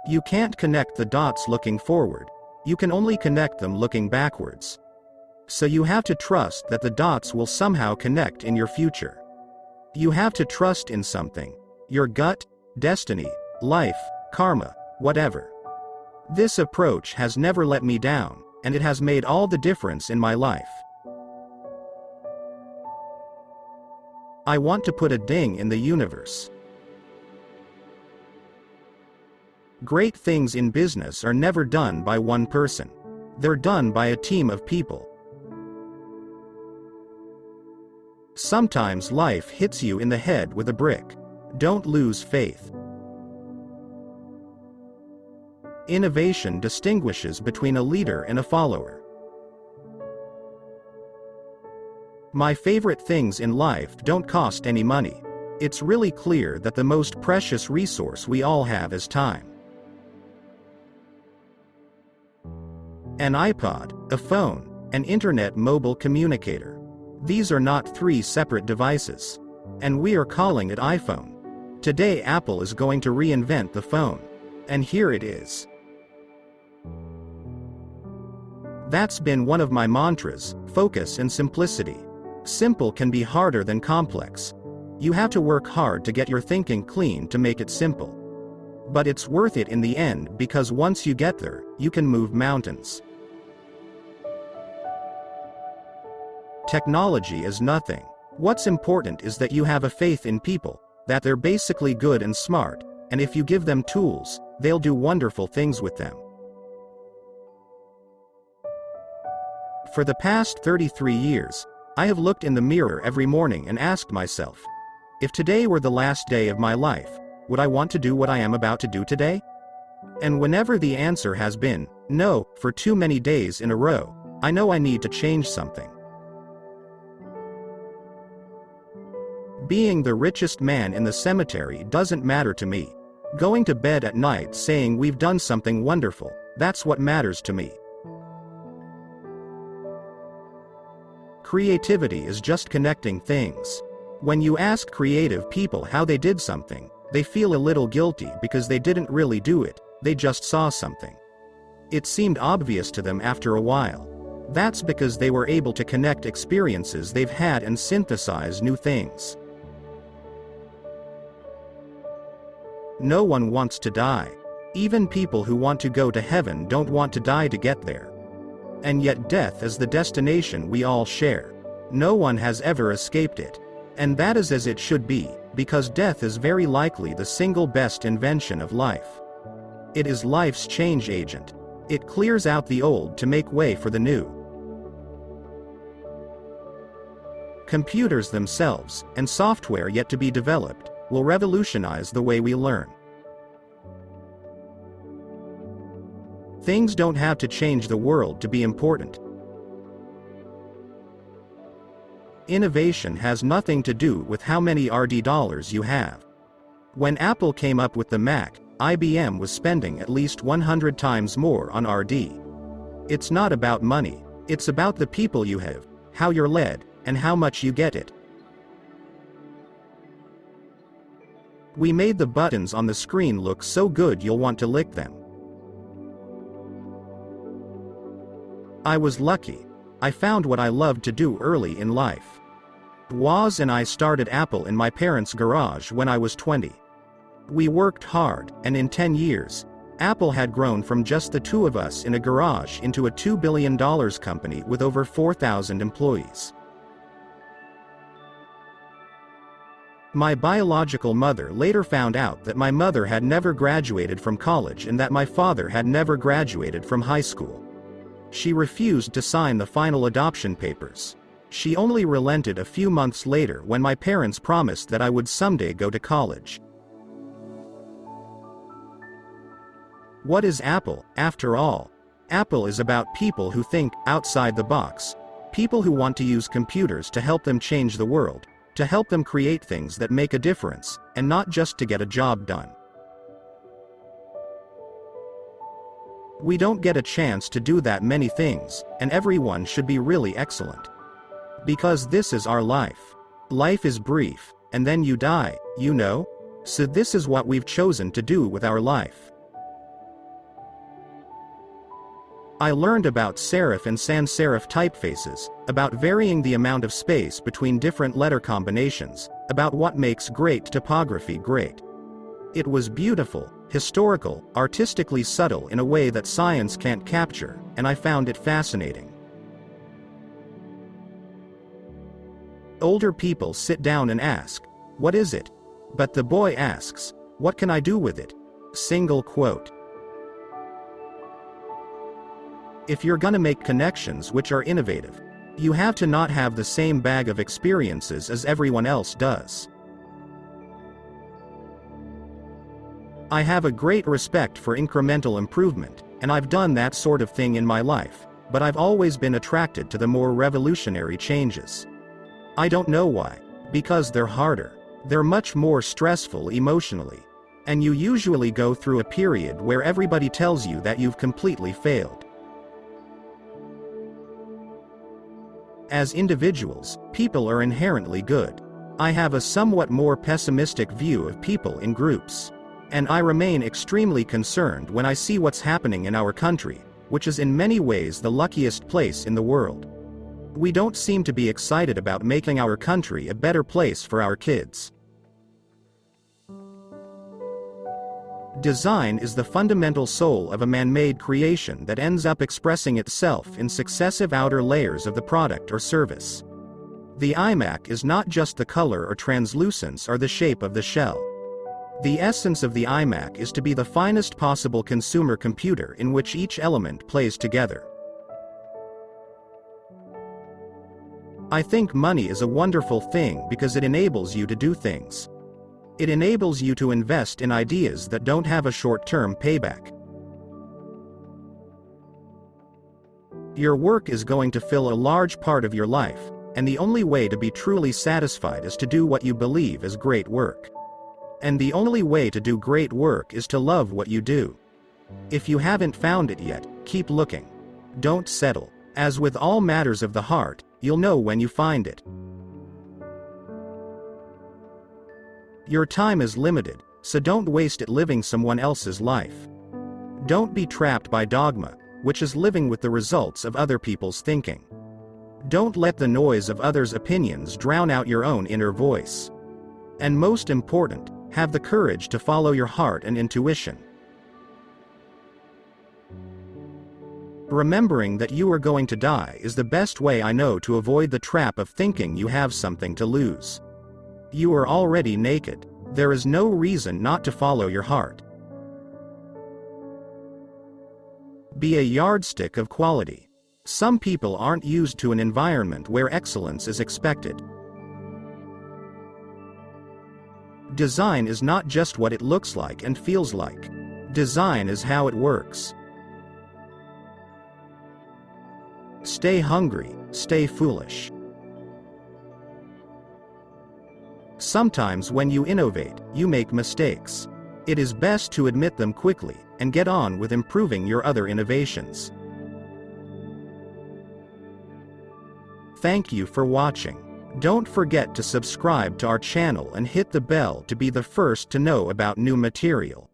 You can't connect the dots looking forward. You can only connect them looking backwards. So you have to trust that the dots will somehow connect in your future. You have to trust in something. Your gut, destiny, life, karma, whatever. This approach has never let me down, and it has made all the difference in my life. I want to put a ding in the universe. Great things in business are never done by one person. They're done by a team of people. Sometimes life hits you in the head with a brick. Don't lose faith. Innovation distinguishes between a leader and a follower. My favorite things in life don't cost any money. It's really clear that the most precious resource we all have is time. An iPod, a phone, an internet mobile communicator. These are not three separate devices. And we are calling it iPhone. Today Apple is going to reinvent the phone. And here it is. That's been one of my mantras: focus and simplicity. Simple can be harder than complex. You have to work hard to get your thinking clean to make it simple. But it's worth it in the end, because once you get there, you can move mountains. Technology is nothing. What's important is that you have a faith in people, that they're basically good and smart, and if you give them tools, they'll do wonderful things with them. For the past 33 years, I have looked in the mirror every morning and asked myself, if today were the last day of my life, would I want to do what I am about to do today? And whenever the answer has been no, for too many days in a row, I know I need to change something. Being the richest man in the cemetery doesn't matter to me. Going to bed at night saying we've done something wonderful, that's what matters to me. Creativity is just connecting things. When you ask creative people how they did something, they feel a little guilty because they didn't really do it, they just saw something. It seemed obvious to them after a while. That's because they were able to connect experiences they've had and synthesize new things. No one wants to die. Even people who want to go to heaven don't want to die to get there. And yet death is the destination we all share. No one has ever escaped it. And that is as it should be, because death is very likely the single best invention of life. It is life's change agent. It clears out the old to make way for the new. Computers themselves, and software yet to be developed, will revolutionize the way we learn. Things don't have to change the world to be important. Innovation has nothing to do with how many RD dollars you have. When Apple came up with the Mac, IBM was spending at least 100 times more on RD. It's not about money, it's about the people you have, how you're led, and how much you get it. We made the buttons on the screen look so good you'll want to lick them. I was lucky. I found what I loved to do early in life. Woz and I started Apple in my parents' garage when I was 20. We worked hard, and in 10 years, Apple had grown from just the two of us in a garage into a $2 billion company with over 4,000 employees. My biological mother later found out that my mother had never graduated from college and that my father had never graduated from high school. She refused to sign the final adoption papers. She only relented a few months later when my parents promised that I would someday go to college. What is Apple, after all? Apple is about people who think outside the box, people who want to use computers to help them change the world, to help them create things that make a difference, and not just to get a job done. We don't get a chance to do that many things, and everyone should be really excellent. Because this is our life. Life is brief, and then you die, you know? So this is what we've chosen to do with our life. I learned about serif and sans serif typefaces, about varying the amount of space between different letter combinations, about what makes great typography great. It was beautiful, historical, artistically subtle in a way that science can't capture, and I found it fascinating. Older people sit down and ask, "What is it?" But the boy asks, "What can I do with it?" Single quote. If you're gonna make connections which are innovative, you have to not have the same bag of experiences as everyone else does. I have a great respect for incremental improvement, and I've done that sort of thing in my life, but I've always been attracted to the more revolutionary changes. I don't know why. Because they're harder. They're much more stressful emotionally. And you usually go through a period where everybody tells you that you've completely failed. As individuals, people are inherently good. I have a somewhat more pessimistic view of people in groups. And I remain extremely concerned when I see what's happening in our country, which is in many ways the luckiest place in the world. We don't seem to be excited about making our country a better place for our kids. Design is the fundamental soul of a man-made creation that ends up expressing itself in successive outer layers of the product or service. The iMac is not just the color or translucence or the shape of the shell. The essence of the iMac is to be the finest possible consumer computer in which each element plays together. I think money is a wonderful thing because it enables you to do things. It enables you to invest in ideas that don't have a short-term payback. Your work is going to fill a large part of your life, and the only way to be truly satisfied is to do what you believe is great work. And the only way to do great work is to love what you do. If you haven't found it yet, keep looking. Don't settle. As with all matters of the heart, you'll know when you find it. Your time is limited, so don't waste it living someone else's life. Don't be trapped by dogma, which is living with the results of other people's thinking. Don't let the noise of others' opinions drown out your own inner voice. And most important, have the courage to follow your heart and intuition. Remembering that you are going to die is the best way I know to avoid the trap of thinking you have something to lose. You are already naked. There is no reason not to follow your heart. Be a yardstick of quality. Some people aren't used to an environment where excellence is expected. Design is not just what it looks like and feels like. Design is how it works. Stay hungry, stay foolish. Sometimes when you innovate, you make mistakes. It is best to admit them quickly, and get on with improving your other innovations. Thank you for watching. Don't forget to subscribe to our channel and hit the bell to be the first to know about new material.